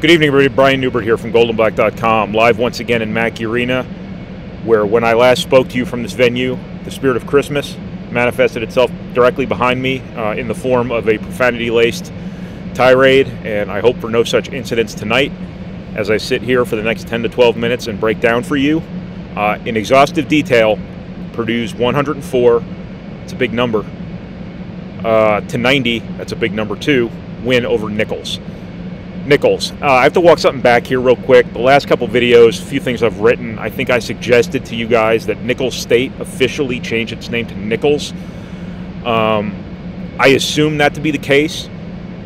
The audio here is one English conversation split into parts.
Good evening, everybody. Brian Neubert here from goldenblack.com, live once again in Mackey Arena, where when I last spoke to you from this venue, the spirit of Christmas manifested itself directly behind me in the form of a profanity-laced tirade, and I hope for no such incidents tonight as I sit here for the next 10 to 12 minutes and break down for you in exhaustive detail Purdue's 104, it's a big number, to 90, that's a big number too, win over Nichols. I have to walk something back here real quick. The last couple videos, a few things I've written, I think I suggested to you guys that Nichols State officially changed its name to Nichols. I assume that to be the case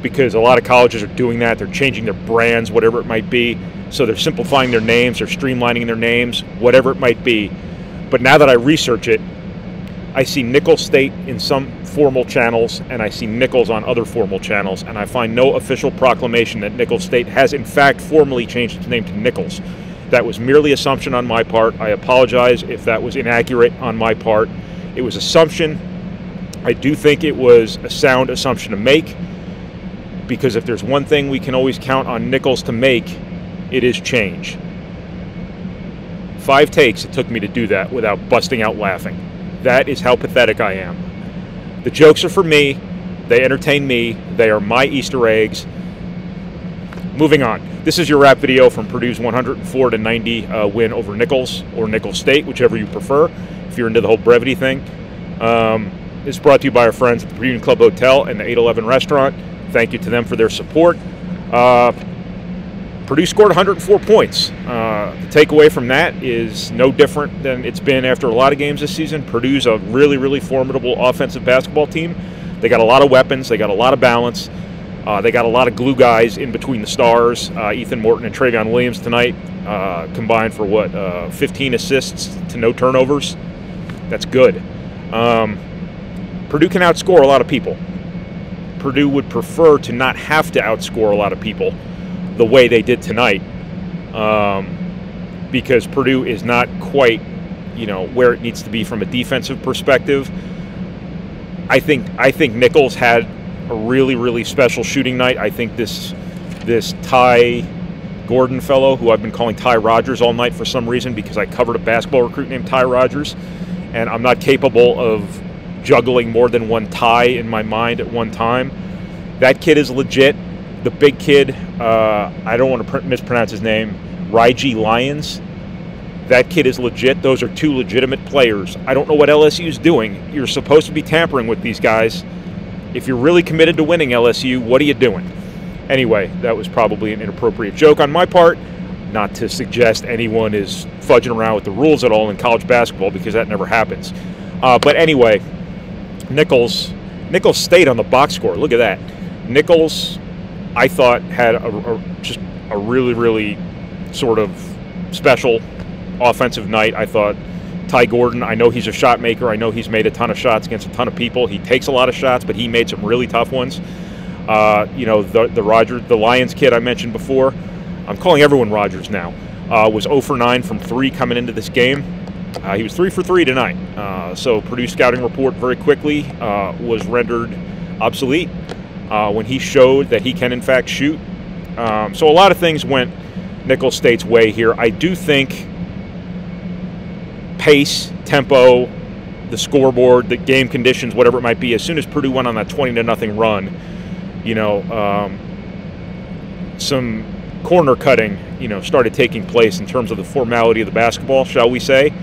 because a lot of colleges are doing that. They're changing their brands, whatever it might be. So they're simplifying their names, they're streamlining their names, whatever it might be. But now that I research it, I see Nichols State in some formal channels, and I see Nichols on other formal channels, and I find no official proclamation that Nichols State has in fact formally changed its name to Nichols. That was merely assumption on my part. I apologize if that was inaccurate on my part. It was assumption. I do think it was a sound assumption to make, because if there's one thing we can always count on Nichols to make, it is change. 5 takes it took me to do that without busting out laughing. That is how pathetic I am. The jokes are for me. They entertain me. They are my Easter eggs. Moving on. This is your wrap video from Purdue's 104-90 win over Nichols, or Nichols State, whichever you prefer, if you're into the whole brevity thing. It's brought to you by our friends at the Purdue Club Hotel and the 811 restaurant. Thank you to them for their support. Purdue scored 104 points. The takeaway from that is no different than it's been after a lot of games this season. Purdue's a really, really formidable offensive basketball team. They got a lot of weapons. They got a lot of balance. They got a lot of glue guys in between the stars. Ethan Morton and Travion Williams tonight combined for, 15 assists to no turnovers. That's good. Purdue can outscore a lot of people. Purdue would prefer to not have to outscore a lot of people the way they did tonight, because Purdue is not quite, where it needs to be from a defensive perspective. I think Nichols had a really, really special shooting night. I think this Ty Gordon fellow, who I've been calling Ty Rogers all night for some reason because I covered a basketball recruit named Ty Rogers, and I'm not capable of juggling more than one Ty in my mind at one time. That kid is legit. The big kid, I don't want to mispronounce his name, Raiji Lyons. That kid is legit. Those are 2 legitimate players. I don't know what LSU is doing. You're supposed to be tampering with these guys. If you're really committed to winning, LSU, what are you doing? Anyway, that was probably an inappropriate joke on my part. Not to suggest anyone is fudging around with the rules at all in college basketball, because that never happens. But anyway, Nichols State on the box score. Look at that. Nichols, I thought, had just a really, really sort of special offensive night. I thought Ty Gordon, I know he's a shot maker. I know he's made a ton of shots against a ton of people. He takes a lot of shots, but he made some really tough ones. The Lions kid I mentioned before, I'm calling everyone Rogers now, was 0 for 9 from 3 coming into this game. He was 3 for 3 tonight. So Purdue scouting report very quickly was rendered obsolete when he showed that he can in fact shoot. So a lot of things went Nichols State's way here. I do think pace, tempo, the scoreboard, the game conditions, whatever it might be, as soon as Purdue went on that 20-0 run, some corner cutting, started taking place in terms of the formality of the basketball, shall we say.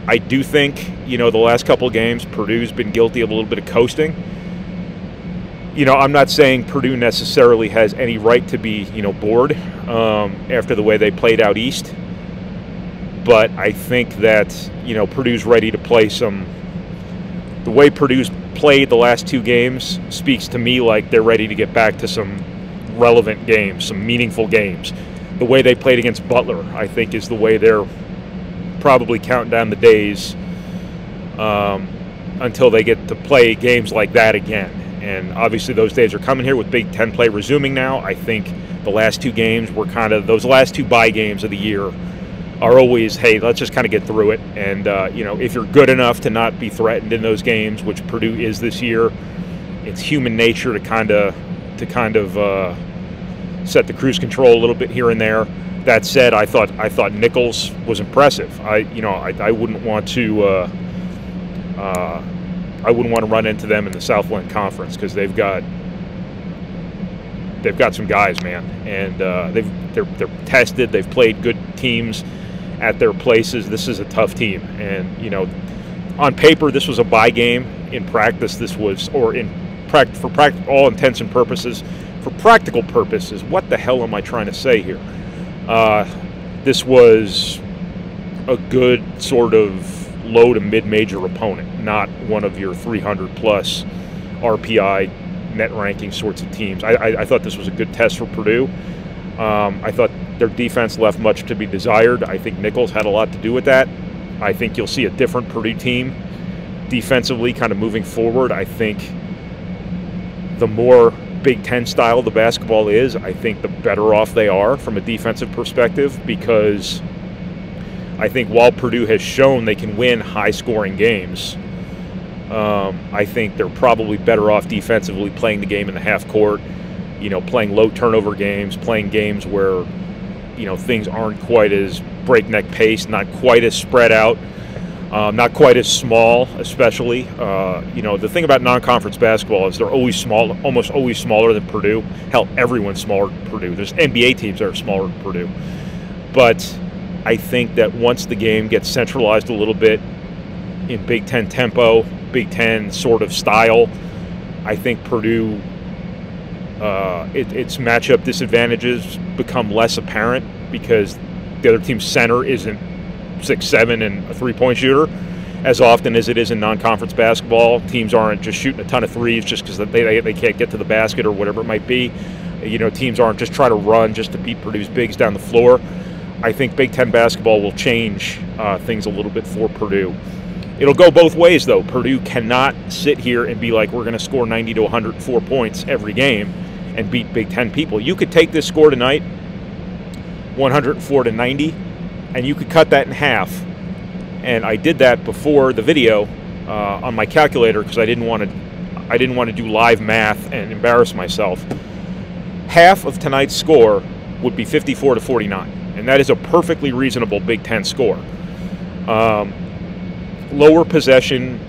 I do think, the last couple of games, Purdue's been guilty of a little bit of coasting. I'm not saying Purdue necessarily has any right to be, bored after the way they played out east. But I think that, Purdue's ready to play some. The way Purdue's played the last 2 games speaks to me like they're ready to get back to some relevant games, some meaningful games. The way they played against Butler, I think, is the way they're probably counting down the days until they get to play games like that again. And obviously those days are coming here with Big Ten play resuming now. I think the last 2 games were kind of, those last 2 bye games of the year are always, hey, let's just kind of get through it. And, if you're good enough to not be threatened in those games, which Purdue is this year, it's human nature to kind of set the cruise control a little bit here and there. That said, I thought Nichols was impressive. I wouldn't want to run into them in the Southland Conference, because they've got some guys, man, and they're tested. They've played good teams at their places. This is a tough team, and on paper this was a bye game. In practice, this was, or for all intents and purposes, for practical purposes. What the hell am I trying to say here? This was a good sort of low to mid-major opponent, not one of your 300-plus RPI net ranking sorts of teams. I thought this was a good test for Purdue. I thought their defense left much to be desired. I think Nichols had a lot to do with that. I think you'll see a different Purdue team defensively kind of moving forward. I think the more Big Ten style the basketball is, I think the better off they are from a defensive perspective, because I think while Purdue has shown they can win high-scoring games, I think they're probably better off defensively playing the game in the half court, playing low turnover games, playing games where, things aren't quite as breakneck pace, not quite as spread out, not quite as small, especially. The thing about non-conference basketball is they're always small, almost always smaller than Purdue. Hell, everyone's smaller than Purdue. There's NBA teams that are smaller than Purdue. But I think that once the game gets centralized a little bit in Big Ten tempo, Big Ten sort of style, I think Purdue, its matchup disadvantages become less apparent, because the other team's center isn't 6'7" and a three-point shooter as often as it is in non-conference basketball. Teams aren't just shooting a ton of threes just because they can't get to the basket or whatever it might be. Teams aren't just trying to run just to beat Purdue's bigs down the floor. I think Big Ten basketball will change things a little bit for Purdue. It'll go both ways, though. Purdue cannot sit here and be like, we're going to score 90 to 104 points every game and beat Big Ten people. You could take this score tonight, 104 to 90, and you could cut that in half. And I did that before the video on my calculator, because I didn't want to do live math and embarrass myself. Half of tonight's score would be 54 to 49, and that is a perfectly reasonable Big Ten score. Lower possession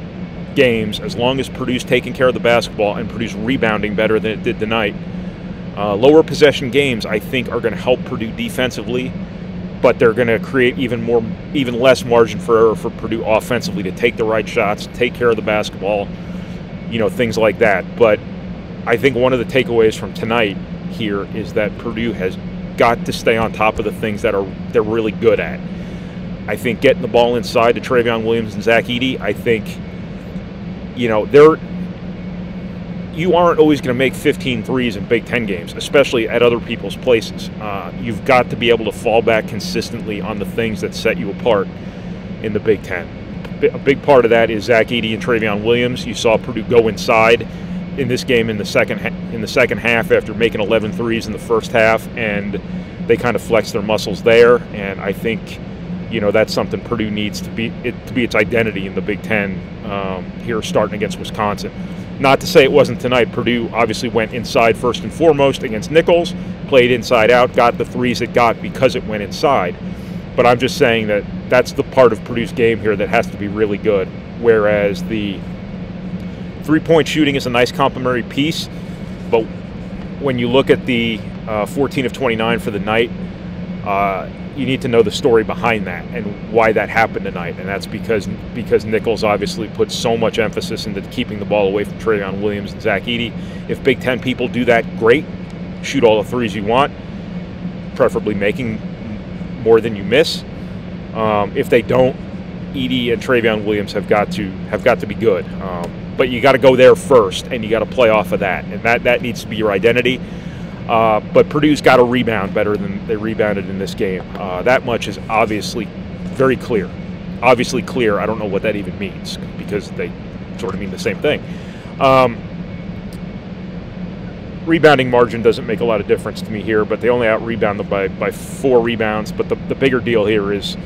games, as long as Purdue's taking care of the basketball and Purdue's rebounding better than it did tonight, lower possession games, I think, are going to help Purdue defensively, but they're going to create even less margin for error for Purdue offensively to take the right shots, take care of the basketball, things like that. But I think one of the takeaways from tonight here is that Purdue has got to stay on top of the things that they're really good at. I think getting the ball inside to Travion Williams and Ross-Ade, I think, you aren't always going to make 15 threes in Big Ten games, especially at other people's places. You've got to be able to fall back consistently on the things that set you apart in the Big Ten. A big part of that is Ross-Ade and Travion Williams. You saw Purdue go inside in this game in the second half after making 11 threes in the first half, and they kind of flexed their muscles there. And I think, that's something Purdue needs to be its identity in the Big Ten here, starting against Wisconsin. Not to say it wasn't tonight. Purdue obviously went inside first and foremost against Nichols, played inside out, got the threes it got because it went inside. But I'm just saying that that's the part of Purdue's game here that has to be really good, whereas the three-point shooting is a nice complementary piece, but when you look at the 14 of 29 for the night, you need to know the story behind that and why that happened tonight. And that's because Nichols obviously put so much emphasis into keeping the ball away from Travion Williams and Ross-Ade. If Big Ten people do that, great. Shoot all the threes you want, preferably making more than you miss. If they don't, Edey and Travion Williams have got to be good. But you got to go there first, and you got to play off of that, and that needs to be your identity. But Purdue's got to rebound better than they rebounded in this game. That much is obviously very clear. Obviously clear. I don't know what that even means, because they sort of mean the same thing. Rebounding margin doesn't make a lot of difference to me here, but they only out-rebound them by 4 rebounds. But the bigger deal here is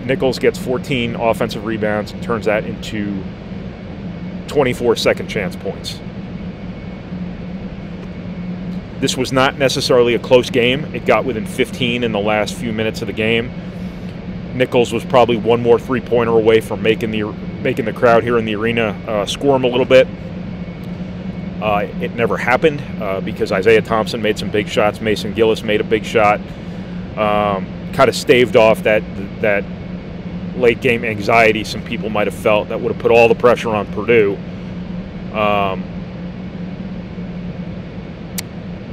Nichols gets 14 offensive rebounds and turns that into 24 second chance points. This was not necessarily a close game. It got within 15 in the last few minutes of the game. Nichols was probably one more three-pointer away from making the crowd here in the arena squirm a little bit. It never happened because Isaiah Thompson made some big shots. Mason Gillis made a big shot. Kind of staved off that late game anxiety some people might have felt that would have put all the pressure on Purdue.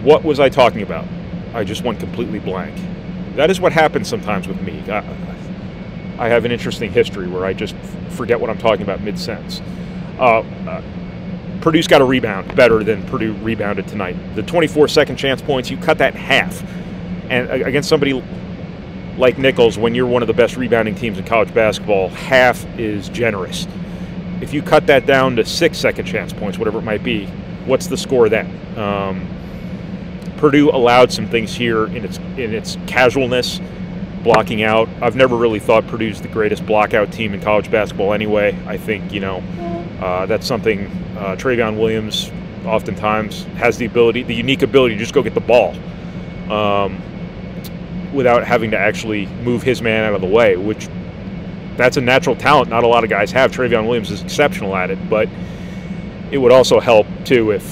What was I talking about? I just went completely blank. That is what happens sometimes with me. I have an interesting history where I just forget what I'm talking about mid-sentence. Purdue's got to rebound better than Purdue rebounded tonight. The 24 second chance points, you cut that in half. And against somebody like Nichols, when you're one of the best rebounding teams in college basketball, half is generous. If you cut that down to 6 second chance points, whatever it might be, what's the score then? Purdue allowed some things here in its casualness, blocking out. I've never really thought Purdue's the greatest blockout team in college basketball anyway. I think, that's something Travion Williams oftentimes has the unique ability to just go get the ball without having to actually move his man out of the way, which that's a natural talent not a lot of guys have. Travion Williams is exceptional at it, but it would also help too if,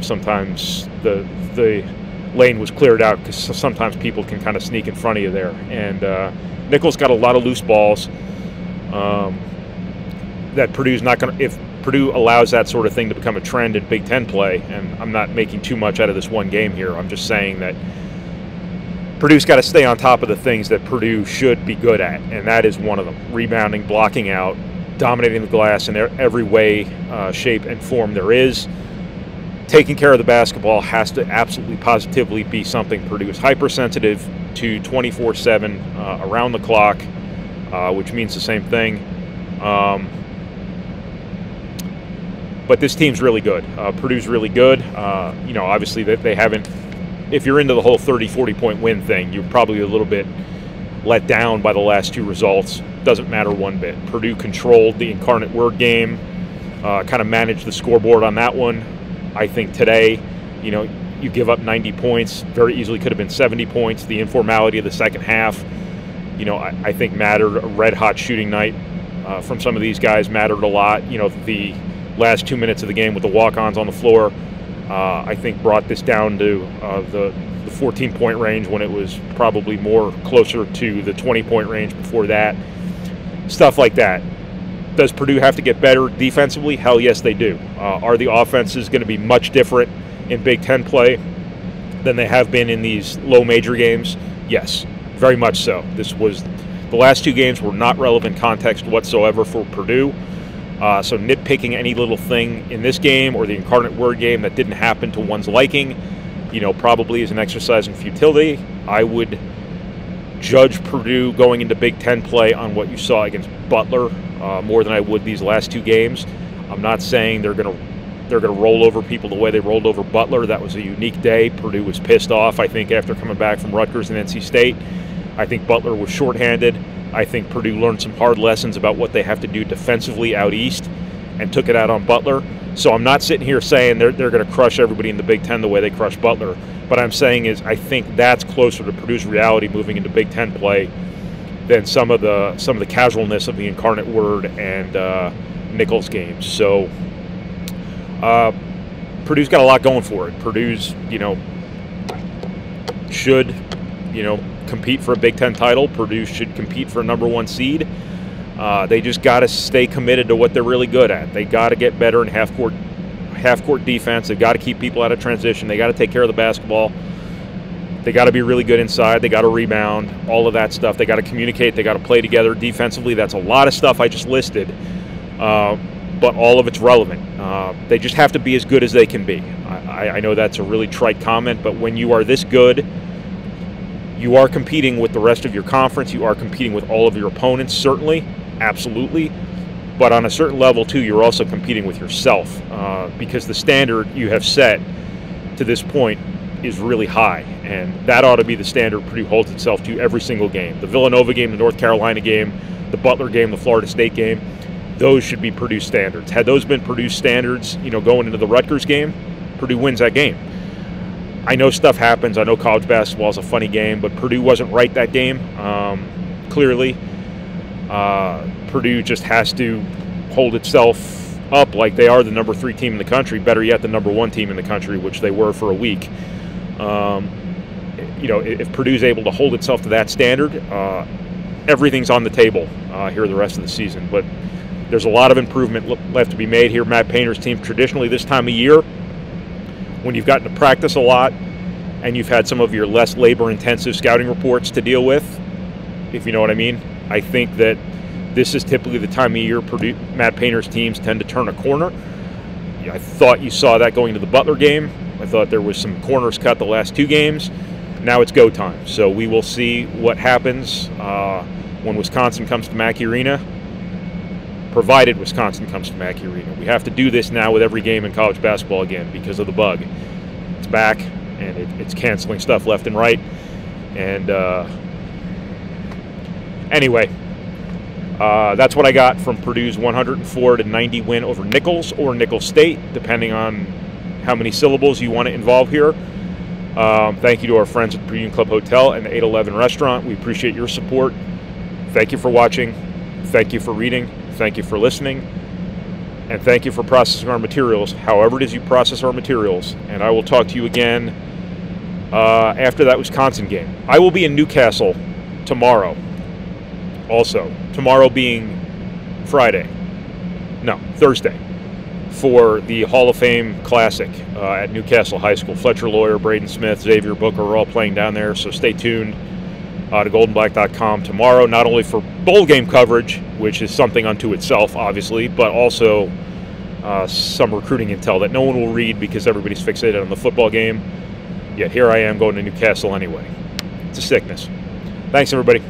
sometimes the lane was cleared out, because sometimes people can kind of sneak in front of you there. And Nichols got a lot of loose balls that Purdue's not going to, if Purdue allows that sort of thing to become a trend in Big Ten play, and I'm not making too much out of this one game here, I'm just saying that Purdue's got to stay on top of the things that Purdue should be good at, and that is one of them. Rebounding, blocking out, dominating the glass in every way, shape, and form there is. Taking care of the basketball has to absolutely positively be something Purdue is hypersensitive to 24/7 around the clock, which means the same thing. But this team's really good. Purdue's really good. Obviously they haven't, if you're into the whole 30, 40-point win thing, you're probably a little bit let down by the last two results. Doesn't matter one bit. Purdue controlled the Incarnate Word game, kind of managed the scoreboard on that one. I think today, you give up 90 points, very easily could have been 70 points. The informality of the second half, I think mattered. A red-hot shooting night from some of these guys mattered a lot. The last 2 minutes of the game with the walk-ons on the floor, I think brought this down to the 14-point range when it was probably more closer to the 20-point range before that. Stuff like that. Does Purdue have to get better defensively? Hell yes, they do. Are the offenses going to be much different in Big Ten play than they have been in these low major games? Yes, very much so. The last two games were not relevant context whatsoever for Purdue. So nitpicking any little thing in this game or the Incarnate Word game that didn't happen to one's liking, probably is an exercise in futility. I would judge Purdue going into Big Ten play on what you saw against Butler more than I would these last two games. I'm not saying they're going to roll over people the way they rolled over Butler. That was a unique day. Purdue was pissed off, I think, after coming back from Rutgers and NC State. I think Butler was shorthanded. I think Purdue learned some hard lessons about what they have to do defensively out east and took it out on Butler. So I'm not sitting here saying they're going to crush everybody in the Big Ten the way they crushed Butler. What I'm saying is I think that's closer to Purdue's reality moving into Big Ten play than some of the casualness of the Incarnate Word and Nichols games. So Purdue's got a lot going for it. Purdue's should compete for a Big Ten title. Purdue should compete for a #1 seed. They just got to stay committed to what they're really good at. They got to get better in half-court defense. They've got to keep people out of transition. They got to take care of the basketball. They got to be really good inside. They got to rebound, all of that stuff. They got to communicate. They got to play together defensively. That's a lot of stuff I just listed, but all of it's relevant. They just have to be as good as they can be. I know that's a really trite comment, but when you are this good, you are competing with the rest of your conference. You are competing with all of your opponents, certainly, absolutely. But on a certain level, too, you're also competing with yourself because the standard you have set to this point is really high, and that ought to be the standard Purdue holds itself to every single game. The Villanova game, the North Carolina game, the Butler game, the Florida State game, those should be Purdue standards. Had those been Purdue standards, going into the Rutgers game, Purdue wins that game. I know stuff happens. I know college basketball is a funny game, but Purdue wasn't right that game, clearly. Purdue just has to hold itself up like they are the number 3 team in the country, better yet the number 1 team in the country, which they were for a week. If Purdue's able to hold itself to that standard, everything's on the table here the rest of the season. But there's a lot of improvement left to be made here. Matt Painter's team, traditionally this time of year, when you've gotten to practice a lot and you've had some of your less labor-intensive scouting reports to deal with, if you know what I mean, I think that this is typically the time of year Matt Painter's teams tend to turn a corner. I thought you saw that going to the Butler game. I thought there was some corners cut the last 2 games. Now it's go time. So we will see what happens when Wisconsin comes to Mackey Arena, provided Wisconsin comes to Mackey Arena. We have to do this now with every game in college basketball again because of the bug. It's back, and it's canceling stuff left and right. And anyway, that's what I got from Purdue's 104-90 win over Nichols or Nicholls State, depending on how many syllables you want to involve here. Thank you to our friends at the Purdue Club Hotel and the 811 Restaurant. We appreciate your support. Thank you for watching. Thank you for reading. Thank you for listening. And thank you for processing our materials, however it is you process our materials. And I will talk to you again after that Wisconsin game. I will be in Newcastle tomorrow. Also, tomorrow being Thursday, for the Hall of Fame Classic at Newcastle High School. Fletcher Lawyer, Braden Smith, Xavier Booker are all playing down there, so stay tuned to goldenblack.com tomorrow, not only for bowl game coverage, which is something unto itself, obviously, but also some recruiting intel that no one will read because everybody's fixated on the football game. Yet here I am going to Newcastle anyway. It's a sickness. Thanks, everybody.